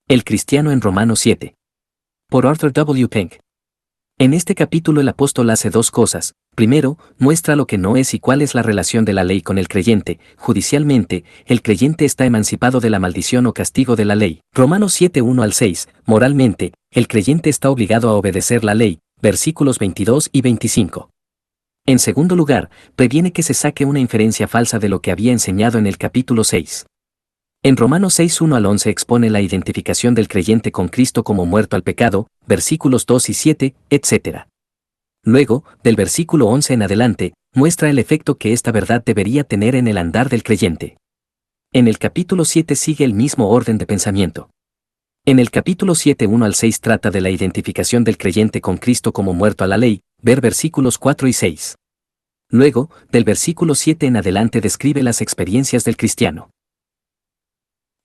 El cristiano en Romanos 7. Por Arthur W. Pink. En este capítulo el apóstol hace dos cosas. Primero, muestra lo que no es y cuál es la relación de la ley con el creyente. Judicialmente, el creyente está emancipado de la maldición o castigo de la ley. Romanos 7, 1 al 6. Moralmente, el creyente está obligado a obedecer la ley. Versículos 22 y 25. En segundo lugar, previene que se saque una inferencia falsa de lo que había enseñado en el capítulo 6. En Romanos 6, 1 al 11 expone la identificación del creyente con Cristo como muerto al pecado, versículos 2 y 7, etc. Luego, del versículo 11 en adelante, muestra el efecto que esta verdad debería tener en el andar del creyente. En el capítulo 7 sigue el mismo orden de pensamiento. En el capítulo 7, 1 al 6 trata de la identificación del creyente con Cristo como muerto a la ley, ver versículos 4 y 6. Luego, del versículo 7 en adelante describe las experiencias del cristiano.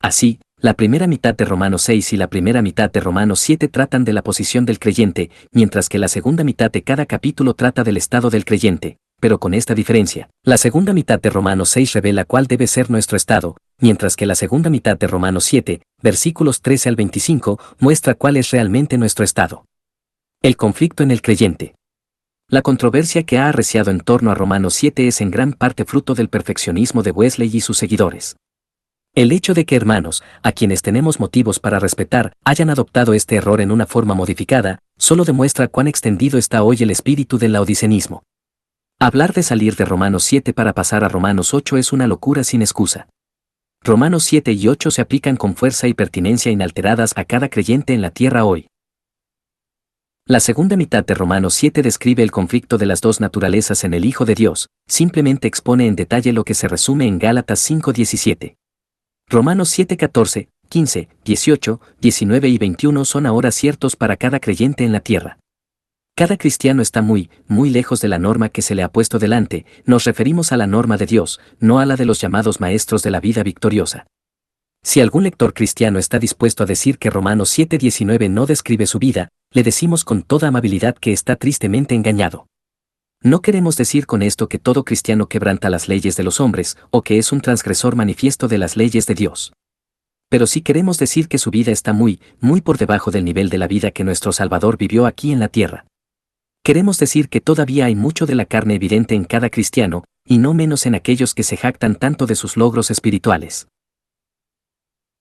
Así, la primera mitad de Romanos 6 y la primera mitad de Romanos 7 tratan de la posición del creyente, mientras que la segunda mitad de cada capítulo trata del estado del creyente, pero con esta diferencia. La segunda mitad de Romanos 6 revela cuál debe ser nuestro estado, mientras que la segunda mitad de Romanos 7, versículos 13 al 25, muestra cuál es realmente nuestro estado. El conflicto en el creyente. La controversia que ha arreciado en torno a Romanos 7 es en gran parte fruto del perfeccionismo de Wesley y sus seguidores. El hecho de que hermanos, a quienes tenemos motivos para respetar, hayan adoptado este error en una forma modificada, solo demuestra cuán extendido está hoy el espíritu del laodicenismo. Hablar de salir de Romanos 7 para pasar a Romanos 8 es una locura sin excusa. Romanos 7 y 8 se aplican con fuerza y pertinencia inalteradas a cada creyente en la tierra hoy. La segunda mitad de Romanos 7 describe el conflicto de las dos naturalezas en el Hijo de Dios, simplemente expone en detalle lo que se resume en Gálatas 5:17. Romanos 7, 14, 15, 18, 19 y 21 son ahora ciertos para cada creyente en la tierra. Cada cristiano está muy lejos de la norma que se le ha puesto delante. Nos referimos a la norma de Dios, no a la de los llamados maestros de la vida victoriosa. Si algún lector cristiano está dispuesto a decir que Romanos 7:19 no describe su vida, le decimos con toda amabilidad que está tristemente engañado. No queremos decir con esto que todo cristiano quebranta las leyes de los hombres, o que es un transgresor manifiesto de las leyes de Dios. Pero sí queremos decir que su vida está muy por debajo del nivel de la vida que nuestro Salvador vivió aquí en la tierra. Queremos decir que todavía hay mucho de la carne evidente en cada cristiano, y no menos en aquellos que se jactan tanto de sus logros espirituales.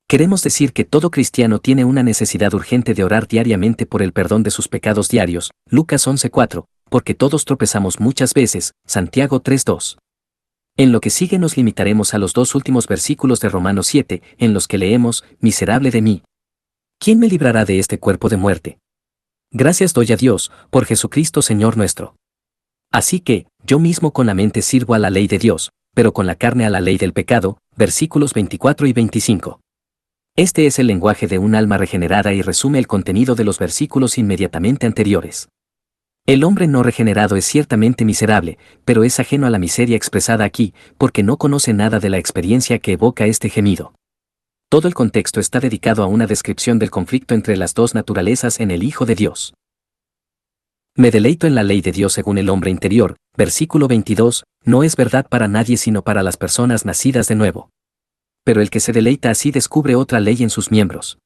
Queremos decir que todo cristiano tiene una necesidad urgente de orar diariamente por el perdón de sus pecados diarios, Lucas 11:4, porque todos tropezamos muchas veces, Santiago 3:2. En lo que sigue nos limitaremos a los dos últimos versículos de Romanos 7, en los que leemos, miserable de mí. ¿Quién me librará de este cuerpo de muerte? Gracias doy a Dios, por Jesucristo Señor nuestro. Así que, yo mismo con la mente sirvo a la ley de Dios, pero con la carne a la ley del pecado, versículos 24 y 25. Este es el lenguaje de un alma regenerada y resume el contenido de los versículos inmediatamente anteriores. El hombre no regenerado es ciertamente miserable, pero es ajeno a la miseria expresada aquí, porque no conoce nada de la experiencia que evoca este gemido. Todo el contexto está dedicado a una descripción del conflicto entre las dos naturalezas en el Hijo de Dios. Me deleito en la ley de Dios según el hombre interior, versículo 22, no es verdad para nadie sino para las personas nacidas de nuevo. Pero el que se deleita así descubre otra ley en sus miembros.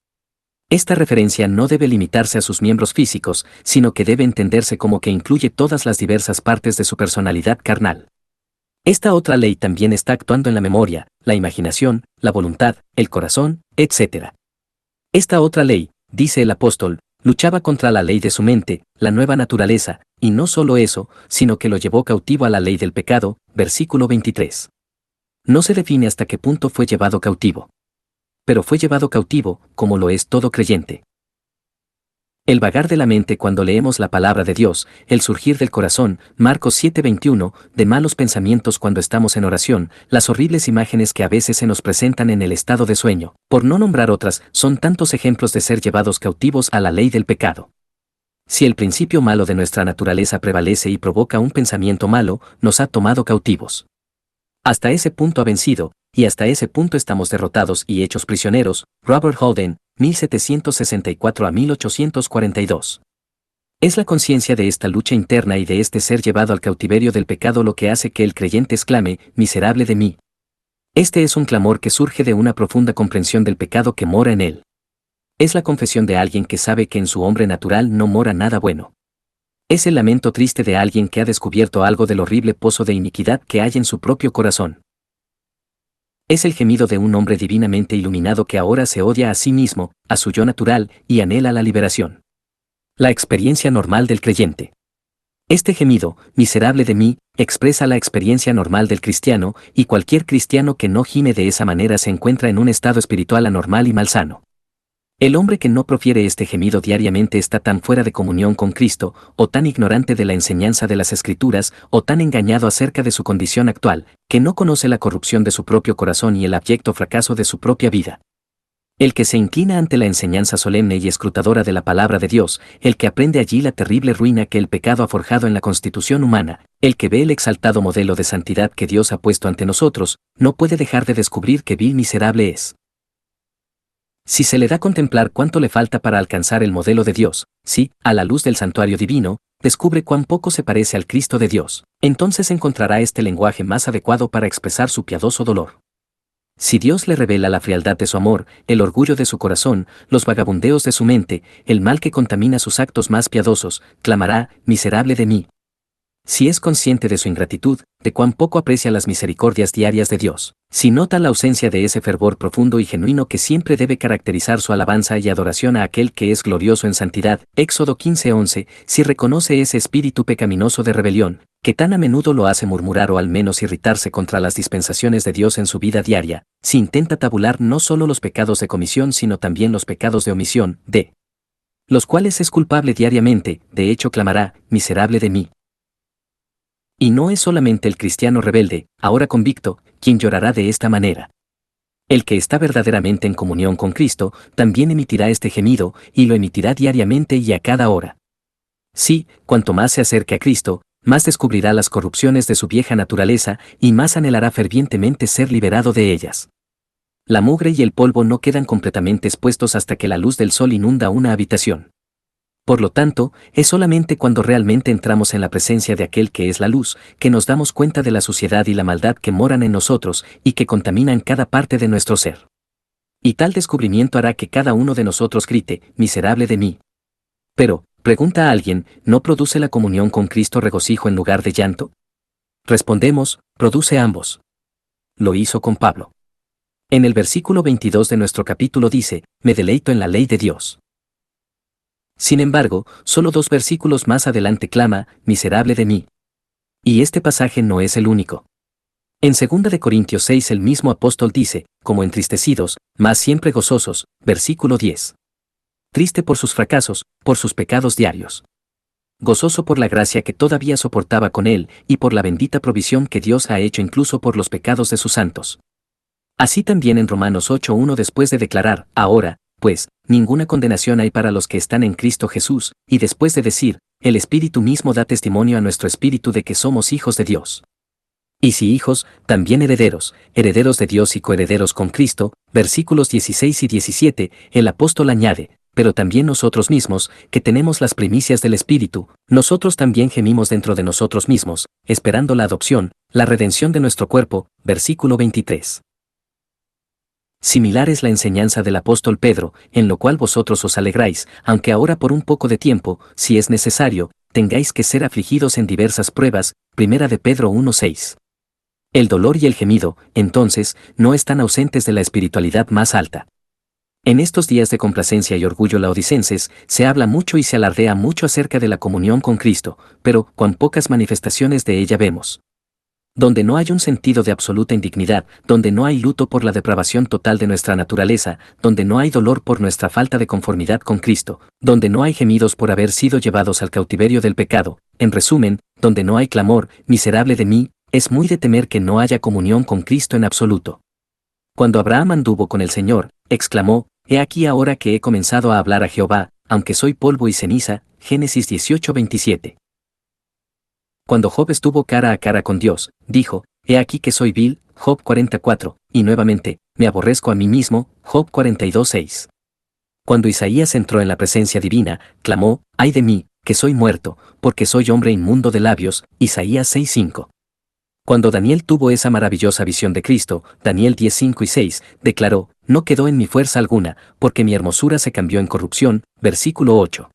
Esta referencia no debe limitarse a sus miembros físicos, sino que debe entenderse como que incluye todas las diversas partes de su personalidad carnal. Esta otra ley también está actuando en la memoria, la imaginación, la voluntad, el corazón, etc. Esta otra ley, dice el apóstol, luchaba contra la ley de su mente, la nueva naturaleza, y no solo eso, sino que lo llevó cautivo a la ley del pecado, versículo 23. No se define hasta qué punto fue llevado cautivo. Pero fue llevado cautivo, como lo es todo creyente. El vagar de la mente cuando leemos la palabra de Dios, el surgir del corazón, Marcos 7:21, de malos pensamientos cuando estamos en oración, las horribles imágenes que a veces se nos presentan en el estado de sueño, por no nombrar otras, son tantos ejemplos de ser llevados cautivos a la ley del pecado. Si el principio malo de nuestra naturaleza prevalece y provoca un pensamiento malo, nos ha tomado cautivos. Hasta ese punto ha vencido, y hasta ese punto estamos derrotados y hechos prisioneros, Robert Holden, 1764 a 1842. Es la conciencia de esta lucha interna y de este ser llevado al cautiverio del pecado lo que hace que el creyente exclame, miserable de mí. Este es un clamor que surge de una profunda comprensión del pecado que mora en él. Es la confesión de alguien que sabe que en su hombre natural no mora nada bueno. Es el lamento triste de alguien que ha descubierto algo del horrible pozo de iniquidad que hay en su propio corazón. Es el gemido de un hombre divinamente iluminado que ahora se odia a sí mismo, a su yo natural, y anhela la liberación. La experiencia normal del creyente. Este gemido, miserable de mí, expresa la experiencia normal del cristiano, y cualquier cristiano que no gime de esa manera se encuentra en un estado espiritual anormal y malsano. El hombre que no profiere este gemido diariamente está tan fuera de comunión con Cristo, o tan ignorante de la enseñanza de las Escrituras, o tan engañado acerca de su condición actual, que no conoce la corrupción de su propio corazón y el abyecto fracaso de su propia vida. El que se inclina ante la enseñanza solemne y escrutadora de la palabra de Dios, el que aprende allí la terrible ruina que el pecado ha forjado en la constitución humana, el que ve el exaltado modelo de santidad que Dios ha puesto ante nosotros, no puede dejar de descubrir qué vil miserable es. Si se le da a contemplar cuánto le falta para alcanzar el modelo de Dios, si, a la luz del santuario divino, descubre cuán poco se parece al Cristo de Dios, entonces encontrará este lenguaje más adecuado para expresar su piadoso dolor. Si Dios le revela la frialdad de su amor, el orgullo de su corazón, los vagabundeos de su mente, el mal que contamina sus actos más piadosos, clamará, miserable de mí. Si es consciente de su ingratitud, de cuán poco aprecia las misericordias diarias de Dios, si nota la ausencia de ese fervor profundo y genuino que siempre debe caracterizar su alabanza y adoración a aquel que es glorioso en santidad, Éxodo 15:11, si reconoce ese espíritu pecaminoso de rebelión, que tan a menudo lo hace murmurar o al menos irritarse contra las dispensaciones de Dios en su vida diaria, si intenta tabular no solo los pecados de comisión sino también los pecados de omisión, de los cuales es culpable diariamente, de hecho clamará, miserable de mí. Y no es solamente el cristiano rebelde, ahora convicto, quien llorará de esta manera. El que está verdaderamente en comunión con Cristo, también emitirá este gemido, y lo emitirá diariamente y a cada hora. Sí, cuanto más se acerque a Cristo, más descubrirá las corrupciones de su vieja naturaleza, y más anhelará fervientemente ser liberado de ellas. La mugre y el polvo no quedan completamente expuestos hasta que la luz del sol inunda una habitación. Por lo tanto, es solamente cuando realmente entramos en la presencia de aquel que es la luz, que nos damos cuenta de la suciedad y la maldad que moran en nosotros y que contaminan cada parte de nuestro ser. Y tal descubrimiento hará que cada uno de nosotros grite, miserable de mí. Pero, pregunta a alguien, ¿no produce la comunión con Cristo regocijo en lugar de llanto? Respondemos, produce ambos. Lo hizo con Pablo. En el versículo 22 de nuestro capítulo dice, me deleito en la ley de Dios. Sin embargo, solo 2 versículos más adelante clama, miserable de mí. Y este pasaje no es el único. En 2 Corintios 6 el mismo apóstol dice, como entristecidos, mas siempre gozosos, versículo 10. Triste por sus fracasos, por sus pecados diarios. Gozoso por la gracia que todavía soportaba con él, y por la bendita provisión que Dios ha hecho incluso por los pecados de sus santos. Así también en Romanos 8:1 después de declarar, ahora, pues, ninguna condenación hay para los que están en Cristo Jesús, y después de decir, el Espíritu mismo da testimonio a nuestro espíritu de que somos hijos de Dios. Y si hijos, también herederos, herederos de Dios y coherederos con Cristo, versículos 16 y 17, el apóstol añade, pero también nosotros mismos, que tenemos las primicias del Espíritu, nosotros también gemimos dentro de nosotros mismos, esperando la adopción, la redención de nuestro cuerpo, versículo 23. Similar es la enseñanza del apóstol Pedro, en lo cual vosotros os alegráis, aunque ahora por un poco de tiempo, si es necesario, tengáis que ser afligidos en diversas pruebas, 1 de Pedro 1:6. El dolor y el gemido, entonces, no están ausentes de la espiritualidad más alta. En estos días de complacencia y orgullo laodicenses, se habla mucho y se alardea mucho acerca de la comunión con Cristo, pero cuán pocas manifestaciones de ella vemos. Donde no hay un sentido de absoluta indignidad, donde no hay luto por la depravación total de nuestra naturaleza, donde no hay dolor por nuestra falta de conformidad con Cristo, donde no hay gemidos por haber sido llevados al cautiverio del pecado, en resumen, donde no hay clamor, miserable de mí, es muy de temer que no haya comunión con Cristo en absoluto. Cuando Abraham anduvo con el Señor, exclamó, he aquí ahora que he comenzado a hablar a Jehová, aunque soy polvo y ceniza, Génesis 18:27. Cuando Job estuvo cara a cara con Dios, dijo, he aquí que soy vil, Job 44, y nuevamente, me aborrezco a mí mismo, Job 42:6. Cuando Isaías entró en la presencia divina, clamó, ay de mí, que soy muerto, porque soy hombre inmundo de labios, Isaías 6:5. Cuando Daniel tuvo esa maravillosa visión de Cristo, Daniel 10:5 y 6, declaró, no quedó en mi fuerza alguna, porque mi hermosura se cambió en corrupción. Versículo 8.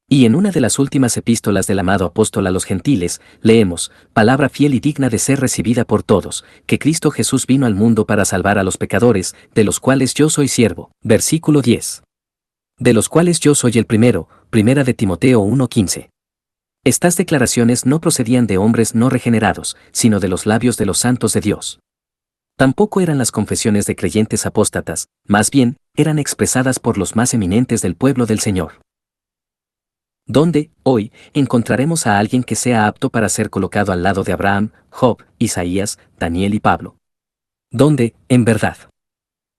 Y en una de las últimas epístolas del amado apóstol a los gentiles, leemos, palabra fiel y digna de ser recibida por todos, que Cristo Jesús vino al mundo para salvar a los pecadores, de los cuales yo soy siervo. Versículo 10. De los cuales yo soy el primero. Primera de Timoteo 1:15. Estas declaraciones no procedían de hombres no regenerados, sino de los labios de los santos de Dios. Tampoco eran las confesiones de creyentes apóstatas, más bien, eran expresadas por los más eminentes del pueblo del Señor. ¿Dónde, hoy, encontraremos a alguien que sea apto para ser colocado al lado de Abraham, Job, Isaías, Daniel y Pablo? ¿Dónde, en verdad?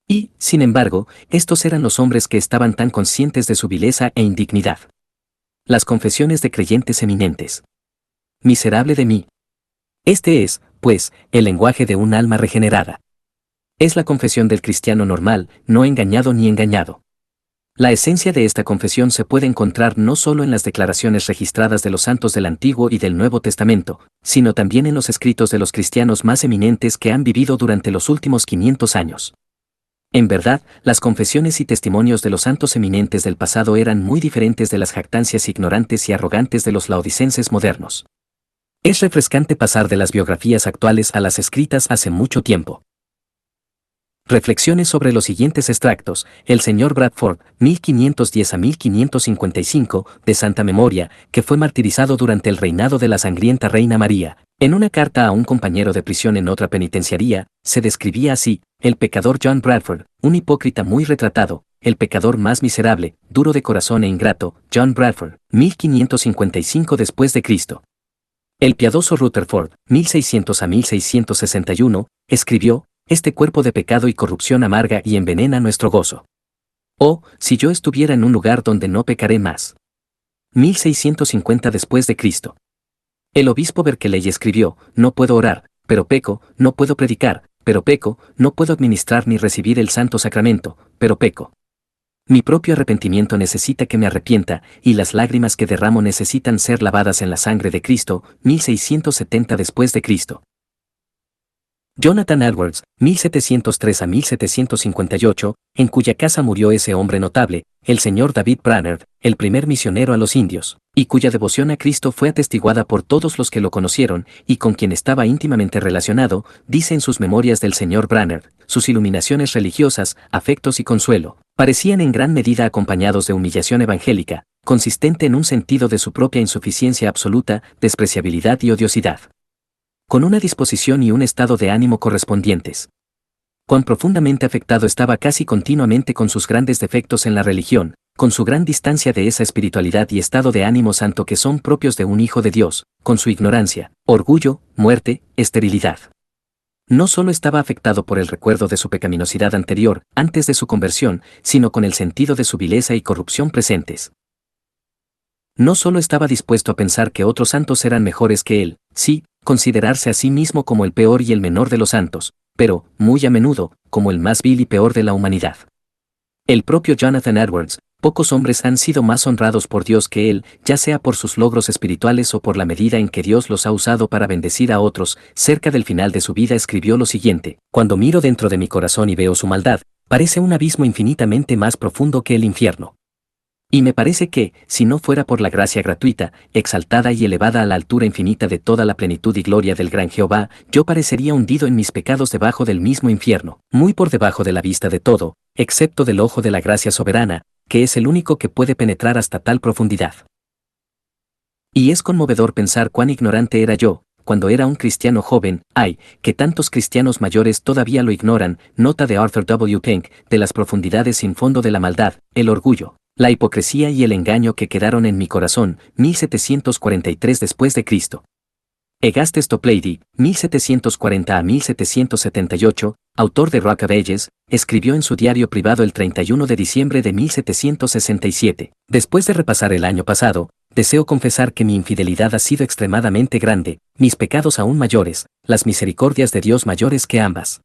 Y, sin embargo, estos eran los hombres que estaban tan conscientes de su vileza e indignidad. Las confesiones de creyentes eminentes. Miserable de mí. Este es, pues, el lenguaje de un alma regenerada. Es la confesión del cristiano normal, no engañado ni engañado. La esencia de esta confesión se puede encontrar no solo en las declaraciones registradas de los santos del Antiguo y del Nuevo Testamento, sino también en los escritos de los cristianos más eminentes que han vivido durante los últimos 500 años. En verdad, las confesiones y testimonios de los santos eminentes del pasado eran muy diferentes de las jactancias ignorantes y arrogantes de los laodicenses modernos. Es refrescante pasar de las biografías actuales a las escritas hace mucho tiempo. Reflexiones sobre los siguientes extractos. El señor Bradford, 1510 a 1555, de santa memoria, que fue martirizado durante el reinado de la sangrienta reina María. En una carta a un compañero de prisión en otra penitenciaría, se describía así: el pecador John Bradford, un hipócrita muy retratado, el pecador más miserable, duro de corazón e ingrato, John Bradford, 1555 después de Cristo. El piadoso Rutherford, 1600 a 1661, escribió: este cuerpo de pecado y corrupción amarga y envenena nuestro gozo. Oh, si yo estuviera en un lugar donde no pecaré más. 1650 después de Cristo. El obispo Berkeley escribió: no puedo orar, pero peco; no puedo predicar, pero peco; no puedo administrar ni recibir el santo sacramento, pero peco. Mi propio arrepentimiento necesita que me arrepienta, y las lágrimas que derramo necesitan ser lavadas en la sangre de Cristo. 1670 después de Cristo. Jonathan Edwards, 1703 a 1758, en cuya casa murió ese hombre notable, el señor David Brainerd, el primer misionero a los indios, y cuya devoción a Cristo fue atestiguada por todos los que lo conocieron y con quien estaba íntimamente relacionado, dice en sus memorias del señor Brainerd: sus iluminaciones religiosas, afectos y consuelo, parecían en gran medida acompañados de humillación evangélica, consistente en un sentido de su propia insuficiencia absoluta, despreciabilidad y odiosidad, con una disposición y un estado de ánimo correspondientes. Cuán profundamente afectado estaba casi continuamente con sus grandes defectos en la religión, con su gran distancia de esa espiritualidad y estado de ánimo santo que son propios de un hijo de Dios, con su ignorancia, orgullo, muerte, esterilidad. No solo estaba afectado por el recuerdo de su pecaminosidad anterior, antes de su conversión, sino con el sentido de su vileza y corrupción presentes. No solo estaba dispuesto a pensar que otros santos eran mejores que él, sí, considerarse a sí mismo como el peor y el menor de los santos, pero, muy a menudo, como el más vil y peor de la humanidad. El propio Jonathan Edwards: pocos hombres han sido más honrados por Dios que él, ya sea por sus logros espirituales o por la medida en que Dios los ha usado para bendecir a otros. Cerca del final de su vida escribió lo siguiente: cuando miro dentro de mi corazón y veo su maldad, parece un abismo infinitamente más profundo que el infierno. Y me parece que, si no fuera por la gracia gratuita, exaltada y elevada a la altura infinita de toda la plenitud y gloria del gran Jehová, yo parecería hundido en mis pecados debajo del mismo infierno, muy por debajo de la vista de todo, excepto del ojo de la gracia soberana, que es el único que puede penetrar hasta tal profundidad. Y es conmovedor pensar cuán ignorante era yo, cuando era un cristiano joven. Ay, que tantos cristianos mayores todavía lo ignoran. Nota de Arthur W. Pink, de las profundidades sin fondo de la maldad, el orgullo, la hipocresía y el engaño que quedaron en mi corazón. 1743 después de Cristo. Egastes Toplady, 1740 a 1778, autor de Rock of Ages, escribió en su diario privado el 31 de diciembre de 1767: después de repasar el año pasado, deseo confesar que mi infidelidad ha sido extremadamente grande, mis pecados aún mayores, las misericordias de Dios mayores que ambas.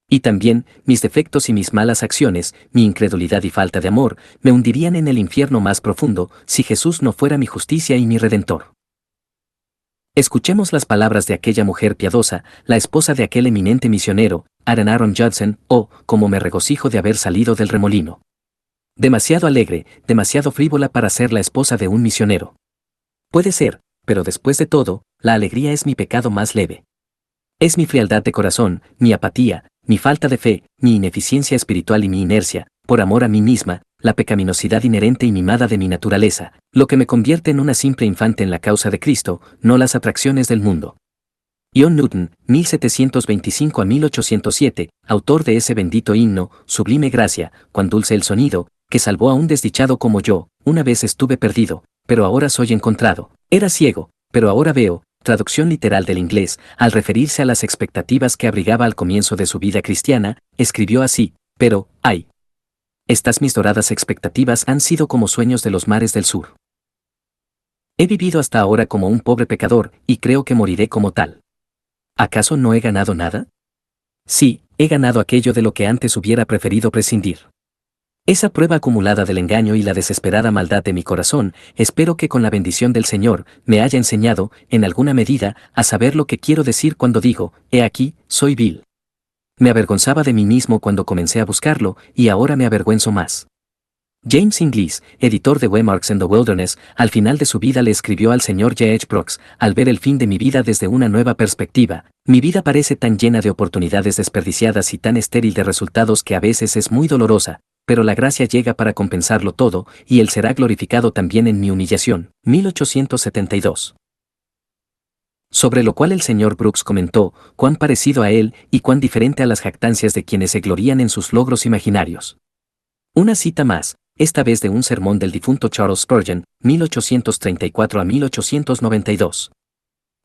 Y también, mis defectos y mis malas acciones, mi incredulidad y falta de amor, me hundirían en el infierno más profundo, si Jesús no fuera mi justicia y mi Redentor. Escuchemos las palabras de aquella mujer piadosa, la esposa de aquel eminente misionero, Aaron Judson, oh, cómo me regocijo de haber salido del remolino. Demasiado alegre, demasiado frívola para ser la esposa de un misionero. Puede ser, pero después de todo, la alegría es mi pecado más leve. Es mi frialdad de corazón, mi apatía, mi falta de fe, mi ineficiencia espiritual y mi inercia, por amor a mí misma, la pecaminosidad inherente y mimada de mi naturaleza, lo que me convierte en una simple infante en la causa de Cristo, no las atracciones del mundo. John Newton, 1725 a 1807, autor de ese bendito himno, Sublime gracia, cuán dulce el sonido, que salvó a un desdichado como yo, una vez estuve perdido, pero ahora soy encontrado, era ciego, pero ahora veo, traducción literal del inglés, al referirse a las expectativas que abrigaba al comienzo de su vida cristiana, escribió así, pero, ay. Estas mis doradas expectativas han sido como sueños de los mares del sur. He vivido hasta ahora como un pobre pecador, y creo que moriré como tal. ¿Acaso no he ganado nada? Sí, he ganado aquello de lo que antes hubiera preferido prescindir. Esa prueba acumulada del engaño y la desesperada maldad de mi corazón, espero que con la bendición del Señor, me haya enseñado, en alguna medida, a saber lo que quiero decir cuando digo, he aquí, soy vil. Me avergonzaba de mí mismo cuando comencé a buscarlo, y ahora me avergüenzo más. James Inglis, editor de Remarks in the Wilderness, al final de su vida le escribió al Sr. J. H. Brooks, al ver el fin de mi vida desde una nueva perspectiva, mi vida parece tan llena de oportunidades desperdiciadas y tan estéril de resultados que a veces es muy dolorosa, pero la gracia llega para compensarlo todo, y Él será glorificado también en mi humillación. 1872. Sobre lo cual el Sr. Brooks comentó, cuán parecido a él y cuán diferente a las jactancias de quienes se glorían en sus logros imaginarios. Una cita más, esta vez de un sermón del difunto Charles Spurgeon, 1834 a 1892.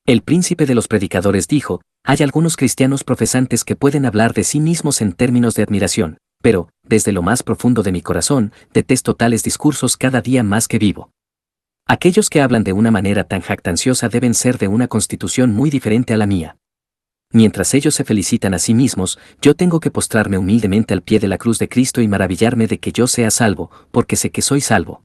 El príncipe de los predicadores dijo, hay algunos cristianos profesantes que pueden hablar de sí mismos en términos de admiración, pero, desde lo más profundo de mi corazón, detesto tales discursos cada día más que vivo. Aquellos que hablan de una manera tan jactanciosa deben ser de una constitución muy diferente a la mía. Mientras ellos se felicitan a sí mismos, yo tengo que postrarme humildemente al pie de la cruz de Cristo y maravillarme de que yo sea salvo, porque sé que soy salvo.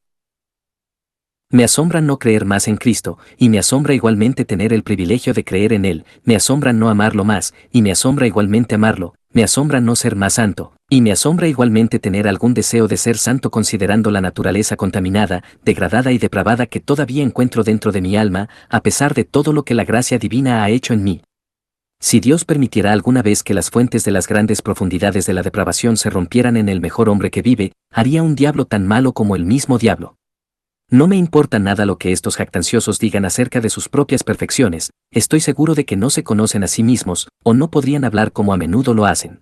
Me asombra no creer más en Cristo, y me asombra igualmente tener el privilegio de creer en Él, me asombra no amarlo más, y me asombra igualmente amarlo, me asombra no ser más santo, y me asombra igualmente tener algún deseo de ser santo considerando la naturaleza contaminada, degradada y depravada que todavía encuentro dentro de mi alma, a pesar de todo lo que la gracia divina ha hecho en mí. Si Dios permitiera alguna vez que las fuentes de las grandes profundidades de la depravación se rompieran en el mejor hombre que vive, haría un diablo tan malo como el mismo diablo. No me importa nada lo que estos jactanciosos digan acerca de sus propias perfecciones, estoy seguro de que no se conocen a sí mismos, o no podrían hablar como a menudo lo hacen.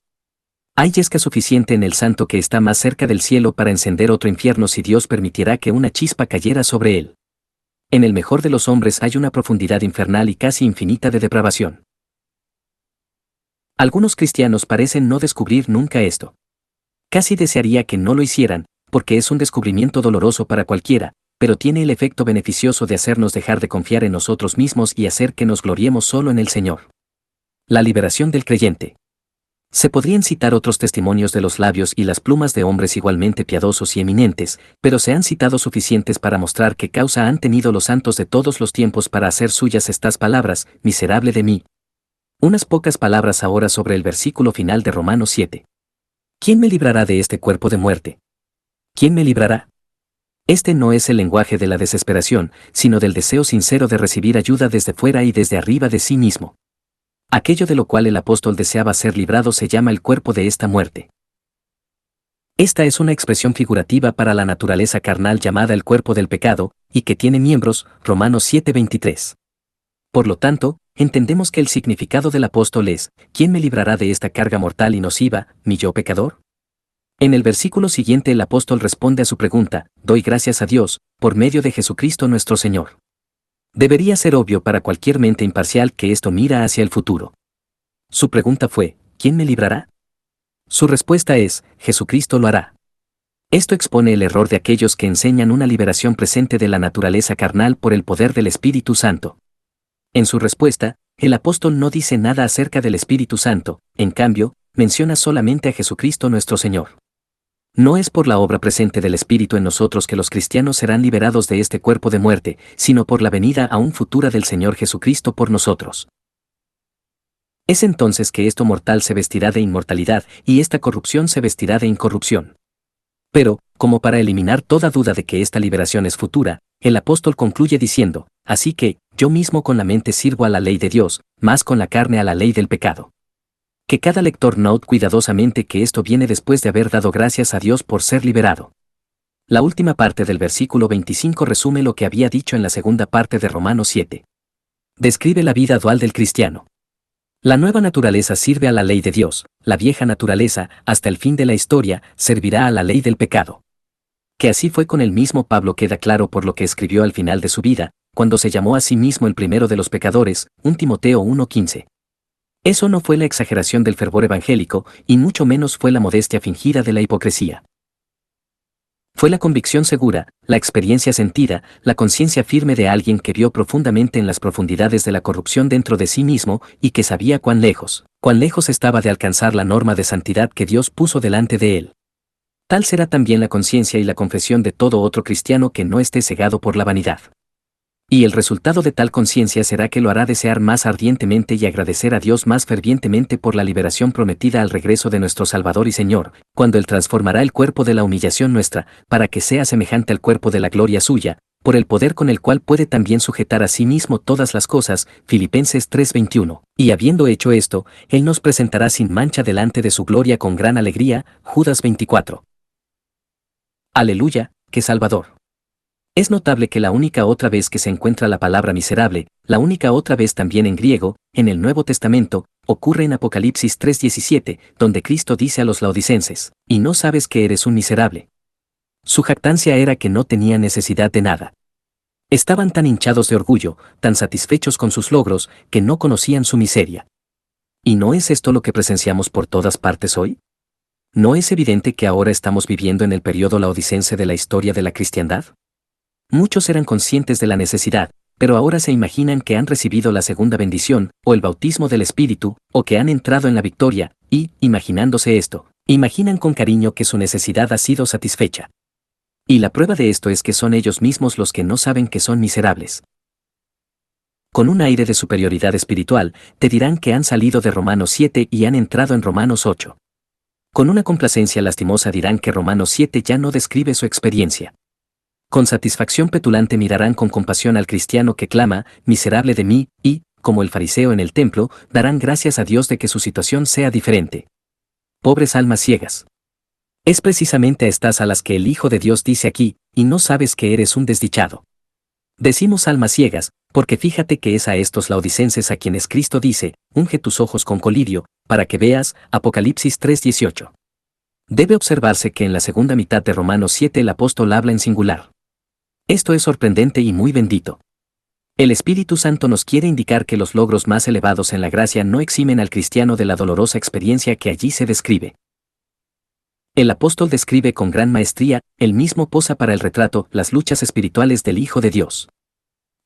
Hay yesca suficiente en el santo que está más cerca del cielo para encender otro infierno si Dios permitiera que una chispa cayera sobre él. En el mejor de los hombres hay una profundidad infernal y casi infinita de depravación. Algunos cristianos parecen no descubrir nunca esto. Casi desearía que no lo hicieran, porque es un descubrimiento doloroso para cualquiera, pero tiene el efecto beneficioso de hacernos dejar de confiar en nosotros mismos y hacer que nos gloriemos solo en el Señor. La liberación del creyente. Se podrían citar otros testimonios de los labios y las plumas de hombres igualmente piadosos y eminentes, pero se han citado suficientes para mostrar qué causa han tenido los santos de todos los tiempos para hacer suyas estas palabras, miserable de mí. Unas pocas palabras ahora sobre el versículo final de Romanos 7. ¿Quién me librará de este cuerpo de muerte? ¿Quién me librará? Este no es el lenguaje de la desesperación, sino del deseo sincero de recibir ayuda desde fuera y desde arriba de sí mismo. Aquello de lo cual el apóstol deseaba ser librado se llama el cuerpo de esta muerte. Esta es una expresión figurativa para la naturaleza carnal llamada el cuerpo del pecado, y que tiene miembros, Romanos 7:23. Por lo tanto, entendemos que el significado del apóstol es, ¿quién me librará de esta carga mortal y nociva, mi yo pecador? En el versículo siguiente el apóstol responde a su pregunta, doy gracias a Dios, por medio de Jesucristo nuestro Señor. Debería ser obvio para cualquier mente imparcial que esto mira hacia el futuro. Su pregunta fue, ¿quién me librará? Su respuesta es, Jesucristo lo hará. Esto expone el error de aquellos que enseñan una liberación presente de la naturaleza carnal por el poder del Espíritu Santo. En su respuesta, el apóstol no dice nada acerca del Espíritu Santo, en cambio, menciona solamente a Jesucristo nuestro Señor. No es por la obra presente del Espíritu en nosotros que los cristianos serán liberados de este cuerpo de muerte, sino por la venida aún futura del Señor Jesucristo por nosotros. Es entonces que esto mortal se vestirá de inmortalidad y esta corrupción se vestirá de incorrupción. Pero, como para eliminar toda duda de que esta liberación es futura, el apóstol concluye diciendo, así que, yo mismo con la mente sirvo a la ley de Dios, más con la carne a la ley del pecado. Que cada lector note cuidadosamente que esto viene después de haber dado gracias a Dios por ser liberado. La última parte del versículo 25 resume lo que había dicho en la segunda parte de Romanos 7. Describe la vida dual del cristiano. La nueva naturaleza sirve a la ley de Dios, la vieja naturaleza, hasta el fin de la historia, servirá a la ley del pecado. Que así fue con el mismo Pablo queda claro por lo que escribió al final de su vida, cuando se llamó a sí mismo el primero de los pecadores, 1 Timoteo 1:15. Eso no fue la exageración del fervor evangélico, y mucho menos fue la modestia fingida de la hipocresía. Fue la convicción segura, la experiencia sentida, la conciencia firme de alguien que vio profundamente en las profundidades de la corrupción dentro de sí mismo y que sabía cuán lejos estaba de alcanzar la norma de santidad que Dios puso delante de él. Tal será también la conciencia y la confesión de todo otro cristiano que no esté cegado por la vanidad. Y el resultado de tal conciencia será que lo hará desear más ardientemente y agradecer a Dios más fervientemente por la liberación prometida al regreso de nuestro Salvador y Señor, cuando Él transformará el cuerpo de la humillación nuestra, para que sea semejante al cuerpo de la gloria suya, por el poder con el cual puede también sujetar a sí mismo todas las cosas, Filipenses 3:21, y habiendo hecho esto, Él nos presentará sin mancha delante de su gloria con gran alegría, Judas 24. Aleluya, ¡qué Salvador! Es notable que la única otra vez que se encuentra la palabra miserable, la única otra vez también en griego, en el Nuevo Testamento, ocurre en Apocalipsis 3:17, donde Cristo dice a los laodicenses, «Y no sabes que eres un miserable». Su jactancia era que no tenía necesidad de nada. Estaban tan hinchados de orgullo, tan satisfechos con sus logros, que no conocían su miseria. ¿Y no es esto lo que presenciamos por todas partes hoy? ¿No es evidente que ahora estamos viviendo en el periodo laodicense de la historia de la cristiandad? Muchos eran conscientes de la necesidad, pero ahora se imaginan que han recibido la segunda bendición, o el bautismo del Espíritu, o que han entrado en la victoria, y, imaginándose esto, imaginan con cariño que su necesidad ha sido satisfecha. Y la prueba de esto es que son ellos mismos los que no saben que son miserables. Con un aire de superioridad espiritual, te dirán que han salido de Romanos 7 y han entrado en Romanos 8. Con una complacencia lastimosa dirán que Romanos 7 ya no describe su experiencia. Con satisfacción petulante mirarán con compasión al cristiano que clama, miserable de mí, y, como el fariseo en el templo, darán gracias a Dios de que su situación sea diferente. Pobres almas ciegas. Es precisamente a estas a las que el Hijo de Dios dice aquí, y no sabes que eres un desdichado. Decimos almas ciegas, porque fíjate que es a estos laodicenses a quienes Cristo dice, unge tus ojos con colirio, para que veas, Apocalipsis 3:18. Debe observarse que en la segunda mitad de Romanos 7 el apóstol habla en singular. Esto es sorprendente y muy bendito. El Espíritu Santo nos quiere indicar que los logros más elevados en la gracia no eximen al cristiano de la dolorosa experiencia que allí se describe. El apóstol describe con gran maestría, él mismo posa para el retrato, las luchas espirituales del Hijo de Dios.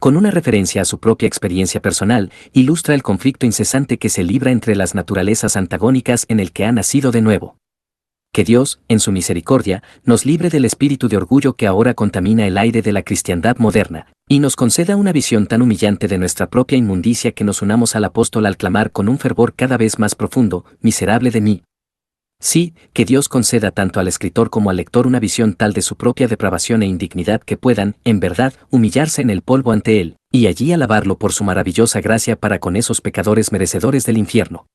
Con una referencia a su propia experiencia personal, ilustra el conflicto incesante que se libra entre las naturalezas antagónicas en el que ha nacido de nuevo. Que Dios, en su misericordia, nos libre del espíritu de orgullo que ahora contamina el aire de la cristiandad moderna, y nos conceda una visión tan humillante de nuestra propia inmundicia que nos unamos al apóstol al clamar con un fervor cada vez más profundo, miserable de mí. Sí, que Dios conceda tanto al escritor como al lector una visión tal de su propia depravación e indignidad que puedan, en verdad, humillarse en el polvo ante Él, y allí alabarlo por su maravillosa gracia para con esos pecadores merecedores del infierno.